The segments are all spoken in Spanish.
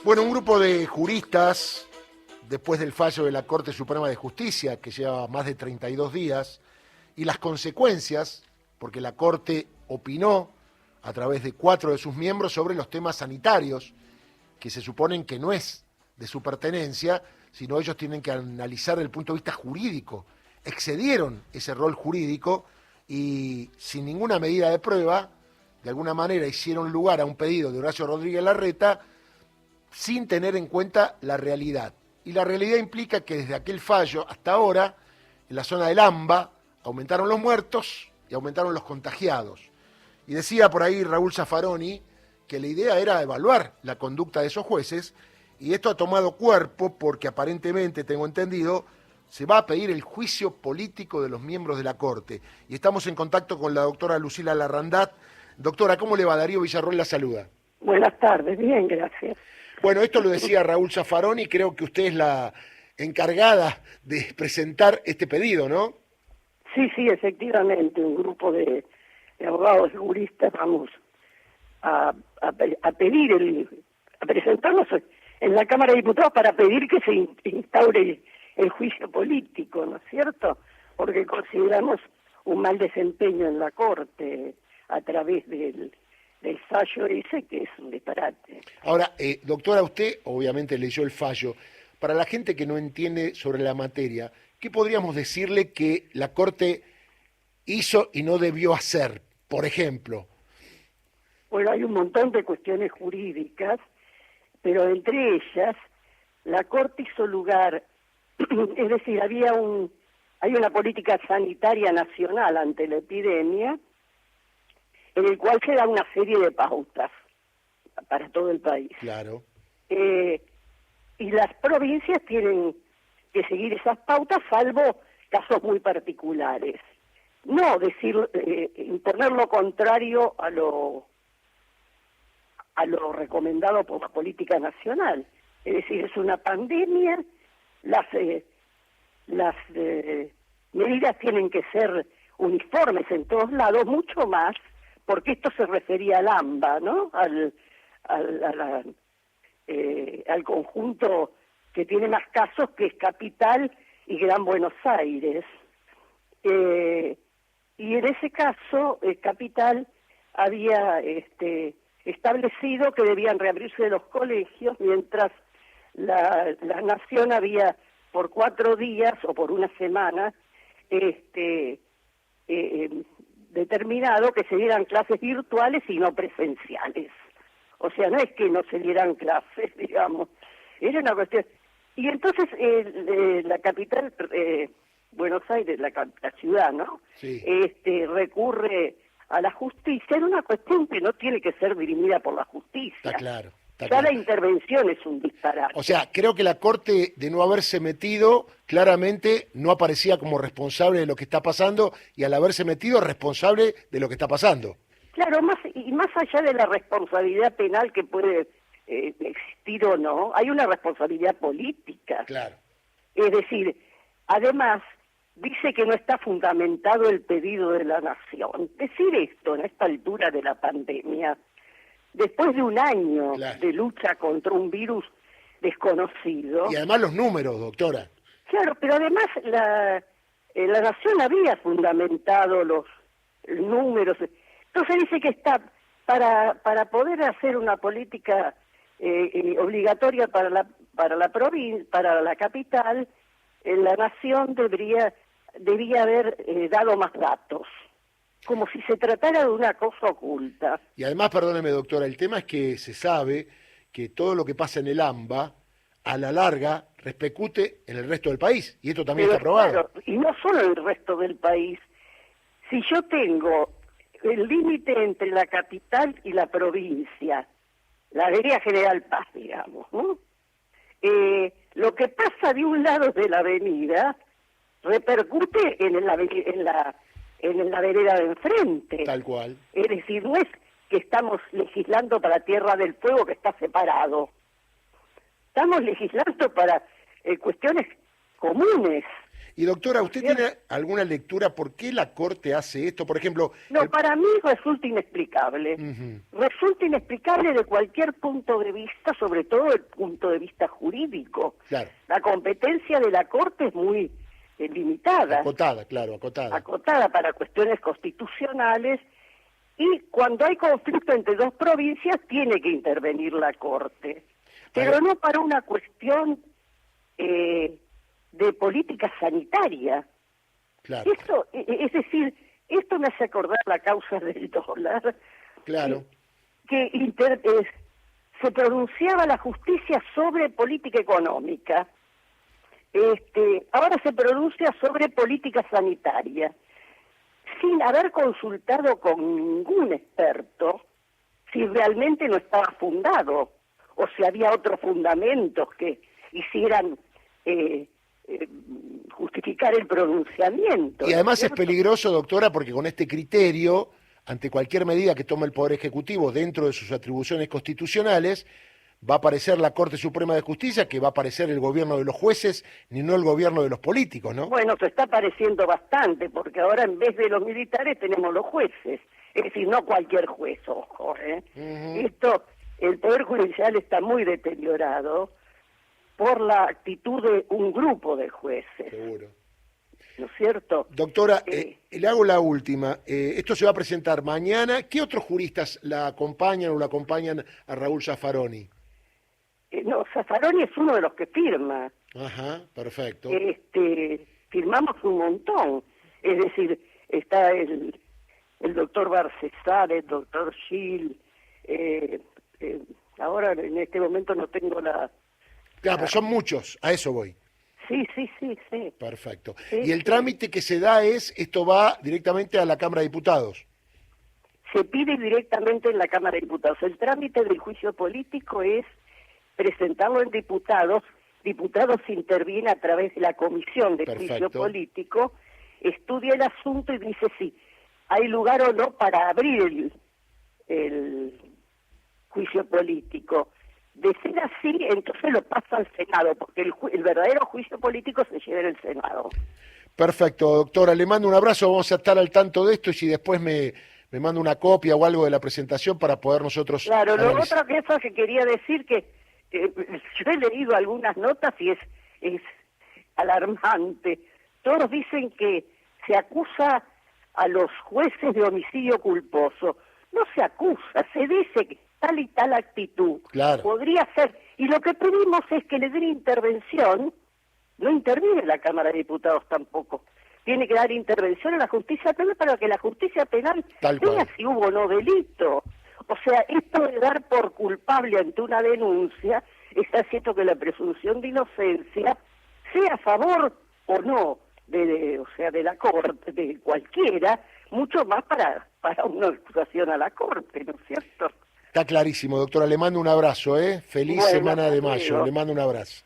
Bueno, un grupo de juristas, después del fallo de la Corte Suprema de Justicia, que lleva más de 32 días, y las consecuencias, porque la Corte opinó a través de 4 de sus miembros sobre los temas sanitarios, que se suponen que no es de su pertenencia, sino ellos tienen que analizar desde el punto de vista jurídico. Excedieron ese rol jurídico y sin ninguna medida de prueba, de alguna manera hicieron lugar a un pedido de Horacio Rodríguez Larreta sin tener en cuenta la realidad. Y la realidad implica que desde aquel fallo hasta ahora, en la zona del AMBA, aumentaron los muertos y aumentaron los contagiados. Y decía por ahí Raúl Zaffaroni que la idea era evaluar la conducta de esos jueces, y esto ha tomado cuerpo porque aparentemente, tengo entendido, se va a pedir el juicio político de los miembros de la Corte. Y estamos en contacto con la doctora Lucila Larrandat. Doctora, ¿cómo le va? Darío Villarroel la saluda. Buenas tardes, bien, gracias. Bueno, esto lo decía Raúl Zaffaroni, creo que usted es la encargada de presentar este pedido, ¿no? Sí, efectivamente, un grupo de abogados juristas vamos a presentarnos en la Cámara de Diputados para pedir que se instaure el juicio político, ¿no es cierto? Porque consideramos un mal desempeño en la Corte a través del fallo ese, que es un disparate. Ahora, doctora, usted obviamente leyó el fallo. Para la gente que no entiende sobre la materia, ¿qué podríamos decirle que la Corte hizo y no debió hacer, por ejemplo? Bueno, hay un montón de cuestiones jurídicas, pero entre ellas, la Corte hizo lugar, es decir, hay una política sanitaria nacional ante la epidemia, en el cual se da una serie de pautas para todo el país. Claro. Y las provincias tienen que seguir esas pautas, salvo casos muy particulares. No imponer lo contrario a lo recomendado por la política nacional. Es decir, es una pandemia, las medidas tienen que ser uniformes en todos lados, mucho más, porque esto se refería al AMBA, ¿no? Al conjunto que tiene más casos, que es Capital y Gran Buenos Aires. Y en ese caso, Capital había establecido que debían reabrirse los colegios, mientras la Nación había, por 4 días o por una semana, determinado que se dieran clases virtuales y no presenciales. O sea, no es que no se dieran clases, digamos, era una cuestión. Y entonces la capital, Buenos Aires, la ciudad, ¿no? Sí. Recurre a la justicia. Era una cuestión que no tiene que ser dirimida por la justicia. Está claro. La intervención es un disparate. O sea, creo que la Corte, de no haberse metido, claramente no aparecía como responsable de lo que está pasando, y al haberse metido, responsable de lo que está pasando. Claro, más allá de la responsabilidad penal que puede existir o no, hay una responsabilidad política. Claro. Es decir, además, dice que no está fundamentado el pedido de la Nación. Decir esto en esta altura de la pandemia, después de un año de lucha contra un virus desconocido. Y además los números, doctora. Claro, pero además la Nación había fundamentado los números. Entonces dice que está para poder hacer una política obligatoria para la provincia, para la capital, la Nación debía haber dado más datos, como si se tratara de una cosa oculta. Y además, perdóneme, doctora, el tema es que se sabe que todo lo que pasa en el AMBA, a la larga, repercute en el resto del país, y esto también está probado. Claro, y no solo en el resto del país. Si yo tengo el límite entre la capital y la provincia, la Avenida General Paz, digamos, ¿no? Lo que pasa de un lado de la avenida repercute en la vereda de enfrente. Tal cual. Es decir, no es que estamos legislando para Tierra del Fuego, que está separado. Estamos legislando para cuestiones comunes. Y doctora, ¿no es ¿usted cierto? tiene alguna lectura por qué la Corte hace esto? Por ejemplo, No, para mí resulta inexplicable. Ujú, Resulta inexplicable de cualquier punto de vista, sobre todo el punto de vista jurídico. claro, La competencia de la Corte es muy limitada, acotada, claro, acotada. acotada para cuestiones constitucionales, y cuando hay conflicto entre dos provincias tiene que intervenir la Corte, pero Ahora, no para una cuestión de política sanitaria. claro, Esto, es decir, esto me hace acordar la causa del dólar, claro. que se pronunciaba la justicia sobre política económica. Ahora se pronuncia sobre política sanitaria, sin haber consultado con ningún experto si realmente no estaba fundado, o si había otros fundamentos que hicieran justificar el pronunciamiento, Y ¿no es además es cierto? peligroso, doctora, porque con este criterio, ante cualquier medida que tome el Poder Ejecutivo dentro de sus atribuciones constitucionales, va a aparecer la Corte Suprema de Justicia, que va a aparecer el gobierno de los jueces, ni no el gobierno de los políticos, ¿no? Bueno, se está pareciendo bastante, porque ahora en vez de los militares tenemos los jueces. Es decir, no cualquier juez, ojo, ¿eh? Ujú. El Poder Judicial está muy deteriorado por la actitud de un grupo de jueces, Seguro. ¿no es cierto? Doctora, Eh, le hago la última. Esto se va a presentar mañana. ¿Qué otros juristas la acompañan o la acompañan a Raúl Zaffaroni? no, Zaffaroni es uno de los que firma. Ajá, perfecto. Firmamos un montón. Es decir, está el doctor Barcesar, el doctor Gil. Ahora en este momento no tengo la... Claro, pues son muchos, a eso voy. Sí, sí, sí, sí. Perfecto. Sí, Y el sí. trámite que se da esto va directamente a la Cámara de Diputados. Se pide directamente en la Cámara de Diputados. El trámite del juicio político es presentarlo en diputados. Diputados interviene a través de la Comisión de Juicio Perfecto. Político, estudia el asunto y dice si hay lugar o no para abrir el juicio político. De ser así, entonces lo pasa al Senado, porque el verdadero juicio político se lleva en el Senado. Perfecto, doctora. Le mando un abrazo. Vamos a estar al tanto de esto y si después me manda una copia o algo de la presentación para poder nosotros Claro, lo analizar. otra cosa que quería decir que yo he leído algunas notas y es alarmante. Todos dicen que se acusa a los jueces de homicidio culposo. No se acusa, se dice que tal y tal actitud Claro. podría ser. Y lo que pedimos es que le den intervención. No interviene la Cámara de Diputados tampoco. Tiene que dar intervención a la justicia penal para que la justicia penal Tal vea cual. si hubo o no delito. O sea, esto de dar por culpable ante una denuncia está haciendo que la presunción de inocencia sea a favor o no o sea, de la Corte, de cualquiera, mucho más para una acusación a la Corte, ¿no es cierto? Está clarísimo, doctora. Le mando un abrazo, ¿eh? Feliz Bueno, semana hasta de mayo. luego. Le mando un abrazo.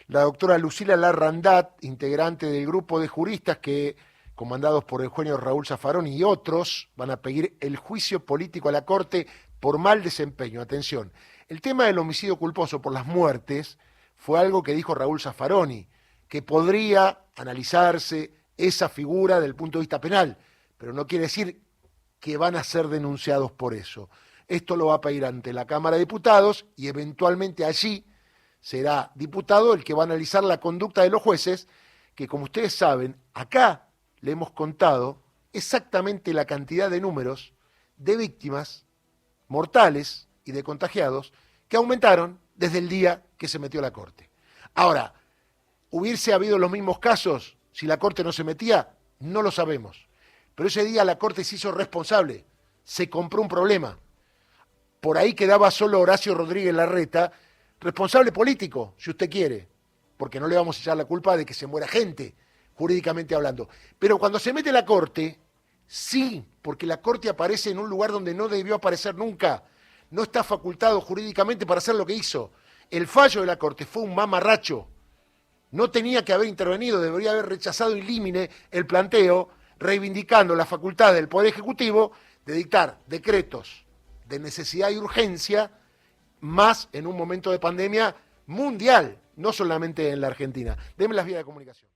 La doctora Lucila Larrandat, integrante del grupo de juristas que, comandados por el juez Raúl Zaffaroni y otros, van a pedir el juicio político a la Corte por mal desempeño. Atención, el tema del homicidio culposo por las muertes fue algo que dijo Raúl Zaffaroni, que podría analizarse esa figura desde el punto de vista penal, pero no quiere decir que van a ser denunciados por eso. Esto lo va a pedir ante la Cámara de Diputados y eventualmente allí será diputado el que va a analizar la conducta de los jueces, que como ustedes saben, acá le hemos contado exactamente la cantidad de números de víctimas mortales y de contagiados que aumentaron desde el día que se metió la Corte. Ahora, ¿hubiese habido los mismos casos si la Corte no se metía? No lo sabemos. Pero ese día la Corte se hizo responsable, se compró un problema. Por ahí quedaba solo Horacio Rodríguez Larreta, responsable político, si usted quiere, porque no le vamos a echar la culpa de que se muera gente, jurídicamente hablando. Pero cuando se mete la Corte, sí, porque la Corte aparece en un lugar donde no debió aparecer nunca. No está facultado jurídicamente para hacer lo que hizo. El fallo de la Corte fue un mamarracho. No tenía que haber intervenido, debería haber rechazado in limine el planteo, reivindicando la facultad del Poder Ejecutivo de dictar decretos de necesidad y urgencia, más en un momento de pandemia mundial, no solamente en la Argentina. Deme las vías de comunicación.